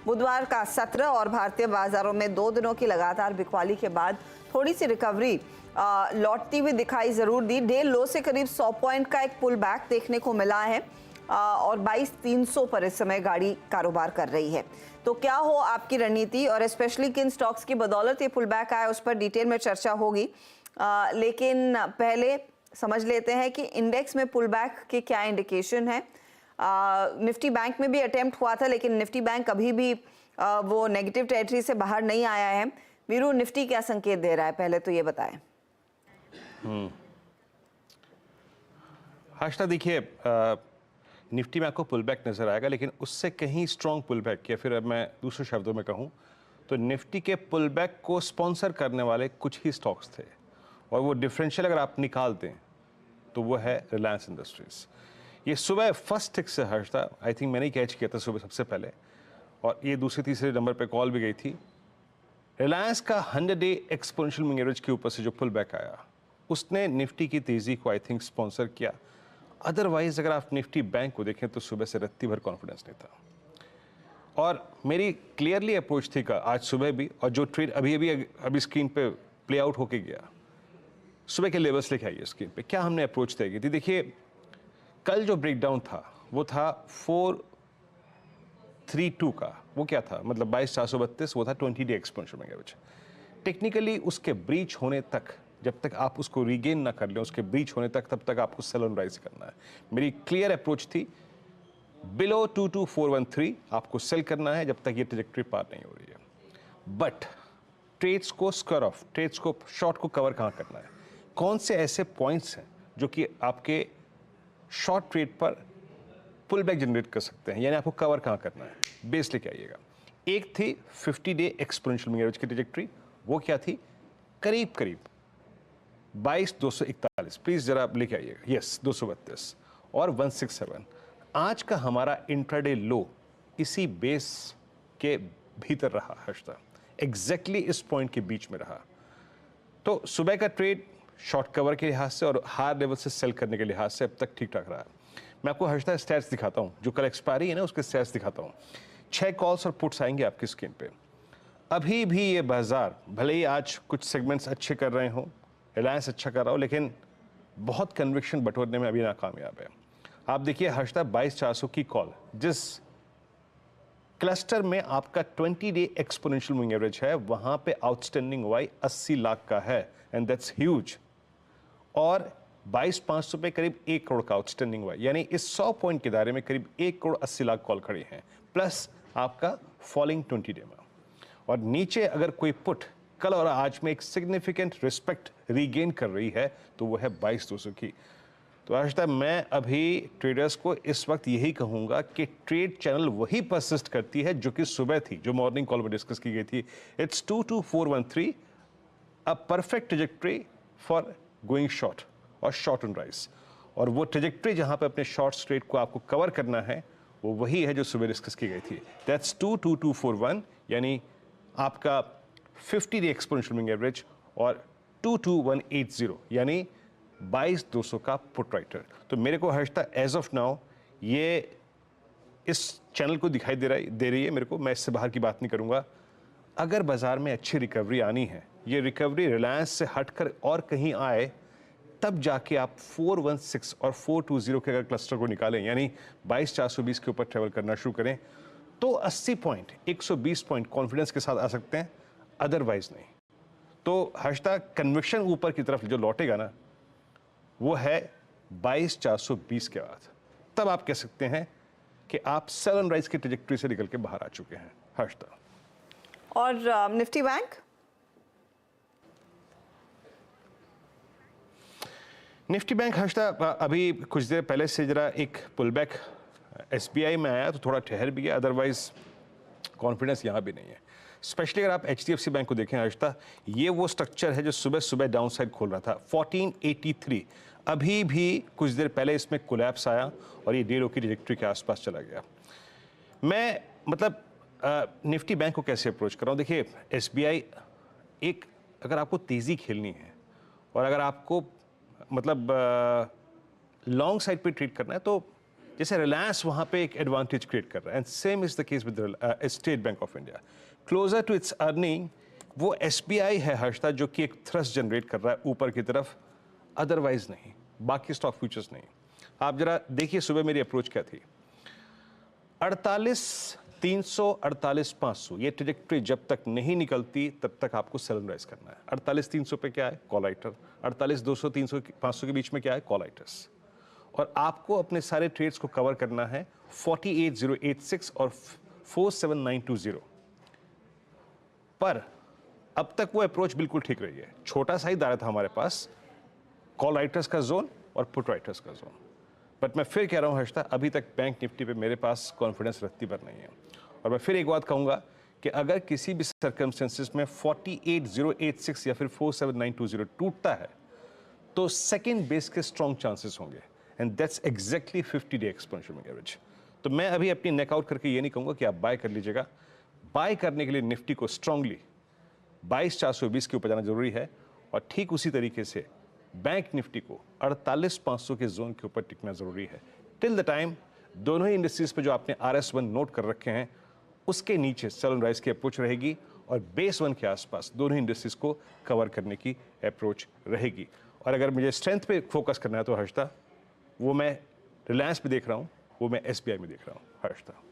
बुधवार का सत्र और भारतीय बाजारों में 2 दिनों की लगातार बिकवाली के बाद थोड़ी सी रिकवरी लौटती हुई दिखाई जरूर दी। डे लो से करीब 100 पॉइंट का एक पुल बैक देखने को मिला है और 22,300 पर इस समय गाड़ी कारोबार कर रही है। तो क्या हो आपकी रणनीति और स्पेशली किन स्टॉक्स की बदौलत ये पुल बैक आया, उस पर डिटेल में चर्चा होगी। लेकिन पहले समझ लेते हैं कि इंडेक्स में पुल बैक के क्या इंडिकेशन है। निफ्टी बैंक में भी अटेम्प्ट हुआ था, लेकिन निफ्टी बैंक अभी भी वो नेगेटिव टेरिटरी से बाहर नहीं आया है। वीरू, निफ्टी क्या संकेत दे रहा है, पहले तो ये बताएं। हाशना, देखिए निफ्टी में आपको पुल बैक नजर आएगा, लेकिन उससे कहीं स्ट्रॉन्ग पुल बैक, या फिर अब मैं दूसरे शब्दों में कहूँ तो निफ्टी के पुल बैक को स्पॉन्सर करने वाले कुछ ही स्टॉक्स थे, और वो डिफरेंशियल अगर आप निकाल दें तो वो है रिलायंस इंडस्ट्रीज। ये सुबह फर्स्ट टिक से हर्ष था, आई थिंक मैंने ही कैच किया था सुबह सबसे पहले, और ये दूसरे तीसरे नंबर पे कॉल भी गई थी। रिलायंस का 100 डे एक्सपोनेंशियल मूविंग एवरेज के ऊपर से जो पुल बैक आया, उसने निफ्टी की तेजी को आई थिंक स्पॉन्सर किया। अदरवाइज अगर आप निफ्टी बैंक को देखें तो सुबह से रत्ती भर कॉन्फिडेंस नहीं था, और मेरी क्लियरली अप्रोच थी का आज सुबह भी, और जो ट्रेड अभी स्क्रीन पे प्ले आउट होके गया, सुबह के लेवल्स लेके आइए स्क्रीन पे, क्या हमने अप्रोच तय की थी। देखिए कल जो ब्रेकडाउन था वो था 432 का, वो क्या था, मतलब 22,432, वो था 20 day exponential moving average. Technically उसके ब्रीच होने तक, जब तक आप उसको रीगेन ना कर लें, उसके ब्रीच होने तक, तब तक आपको सेल ऑन राइज करना है। मेरी क्लियर अप्रोच थी, बिलो 22413 आपको सेल करना है जब तक ये ट्रैजेक्टरी पार नहीं हो रही है। बट ट्रेड्स को स्क्वायर ऑफ, ट्रेड्स को शॉर्ट को कवर कहाँ करना है, कौन से ऐसे पॉइंट्स हैं जो कि आपके शॉर्ट ट्रेड पर पुल बैक जनरेट कर सकते हैं, यानी आपको कवर कहाँ करना है, बेस लेके आइएगा। एक थी 50 डे एक्सपोनेंशियल मूविंग एवरेज की ट्रैजेक्टरी, वो क्या थी, करीब करीब 22,241, प्लीज जरा लेके आइएगा, यस 232 और 167। आज का हमारा इंट्राडे लो इसी बेस के भीतर रहा हर्षदा, एग्जैक्टली इस पॉइंट के बीच में रहा। तो सुबह का ट्रेड शॉर्ट कवर के लिहाज से और हायर लेवल से सेल करने के लिहाज से अब तक ठीक ठाक रहा है। मैं आपको हर्षदा स्टैट्स दिखाता हूं, जो कल एक्सपायरी है ना उसके स्टैट्स दिखाता हूं। 6 कॉल्स और पुट्स आएंगे आपकी स्क्रीन पे। अभी भी ये बाजार भले ही आज कुछ सेगमेंट्स अच्छे कर रहे हो, रिलायंस अच्छा कर रहा हो, लेकिन बहुत कन्विक्शन बटोरने में अभी नाकामयाब है। आप देखिए हर्षदा 22,400 की कॉल, जिस क्लस्टर में आपका 20 डे एक्सपोनेंशियल मूविंग एवरेज है, वहां पे आउटस्टैंडिंग वाई 80 लाख का है, एंड दैट्स ह्यूज। और 22,500 पे करीब 1 करोड़ का आउटस्टैंडिंग वाई, यानी इस 100 पॉइंट के दायरे में करीब 1 करोड़ 80 लाख कॉल खड़ी हैं, प्लस आपका फॉलिंग 20 डे में। और नीचे अगर कोई पुट कल और आज में एक सिग्निफिकेंट रिस्पेक्ट रीगेन कर रही है तो वो है 22,200 की। तो हर्षदा, मैं अभी ट्रेडर्स को इस वक्त यही कहूंगा कि ट्रेड चैनल वही परसिस्ट करती है जो कि सुबह थी, जो मॉर्निंग कॉल में डिस्कस की गई थी। It's 22413, a perfect trajectory for going short और शॉर्ट ऑन राइज। और वो ट्रेजेक्टरी जहां पे अपने शॉर्ट स्ट्रेट को आपको कवर करना है, वो वही है जो सुबह डिस्कस की गई थी। दैट्स 22241, यानी आपका 50 डे एक्सपोनेंशियल मूविंग एवरेज, और 22180, यानी 22,200 का पुट राइटर। तो मेरे को हर्षता एज ऑफ नाउ ये इस चैनल को दिखाई दे रही है मेरे को, मैं इससे बाहर की बात नहीं करूंगा। अगर बाजार में अच्छी रिकवरी आनी है, ये रिकवरी रिलायंस से हटकर और कहीं आए, तब जाके आप 416 और 420 के अगर क्लस्टर को निकालें, यानी 22,420 के ऊपर ट्रेवल करना शुरू करें, तो 80 पॉइंट 120 पॉइंट कॉन्फिडेंस के साथ आ सकते हैं, अदरवाइज नहीं। तो हर्षदा, कन्विक्शन ऊपर की तरफ जो लौटेगा ना, वो है 22,420 के बाद, तब आप कह सकते हैं कि आप सेल ऑन राइज की ट्रैजेक्टरी से निकल के बाहर आ चुके हैं हर्षदा। और Nifty bank, Nifty bank Harshada, अभी कुछ देर पहले से जरा एक पुल बैक एसबीआई में आया तो थोड़ा ठहर भी गया, अदरवाइज कॉन्फिडेंस यहाँ भी नहीं है। स्पेशली अगर आप एचडीएफसी बैंक को देखें हर्षदा, ये वो स्ट्रक्चर है जो सुबह सुबह डाउन साइड खोल रहा था 1483, अभी भी कुछ देर पहले इसमें कोलैप्स आया और ये डे लो की ट्रैजेक्टरी के आसपास चला गया। मैं मतलब निफ्टी बैंक को कैसे अप्रोच कर रहा हूँ, देखिए एसबीआई एक, अगर आपको तेज़ी खेलनी है और अगर आपको मतलब लॉन्ग साइड पे ट्रेड करना है, तो जैसे रिलायंस वहाँ पे एक एडवांटेज क्रिएट कर रहा है, and same is the case with State Bank of India. Closer to its earning वो SBI है हर्षदा, जो कि एक थ्रस्ट जनरेट कर रहा है ऊपर की तरफ, अदरवाइज नहीं, बाकी स्टॉक फ्यूचर्स नहीं। आप जरा देखिए सुबह मेरी अप्रोच क्या थी, 48,300 48,500 ये ट्रेजेक्टरी जब तक नहीं निकलती तब तक आपको सेल एंड राइज करना है। 48,300 पे क्या है, कॉल आइटर। 48,200 300 500 के बीच में क्या है, कॉल आइटर्स। और आपको अपने सारे ट्रेड्स को कवर करना है 48,086 और 47,920 पर। अब तक वो अप्रोच बिल्कुल ठीक रही है, छोटा सा ही दायरा था हमारे पास, कॉल राइटर्स का जोन और पुट राइटर्स का जोन। बट मैं फिर कह रहा हूं हर्षदा, अभी तक बैंक निफ्टी पे मेरे पास कॉन्फिडेंस रत्ती भर नहीं है। और मैं फिर एक बात कहूंगा कि अगर किसी भी सर्कमस्टेंसेस में 48,086 या फिर 47,920 टूटता है तो सेकेंड बेस के स्ट्रॉन्ग चांसेस होंगे, and that's exactly 50 day exponential average. तो मैं अभी अपनी नेकआउट करके ये नहीं कहूंगा कि आप बाय कर लीजिएगा। बाय करने के लिए निफ्टी को स्ट्रांगली 22,420 के ऊपर जाना जरूरी है, और ठीक उसी तरीके से बैंक निफ्टी को 48,500 के जोन के ऊपर टिकना जरूरी है। टिल द टाइम दोनों ही इंडस्ट्रीज पे जो आपने RS1 नोट कर रखे हैं उसके नीचे सेल एंड राइज की अप्रोच रहेगी, और बेस 1 के आसपास दोनों इंडस्ट्रीज को कवर करने की अप्रोच रहेगी। और अगर मुझे स्ट्रेंथ पे फोकस करना है तो हर्षदा, वो मैं रिलायंस पे देख रहा हूँ, वो मैं SBI में देख रहा हूँ हर्षदा।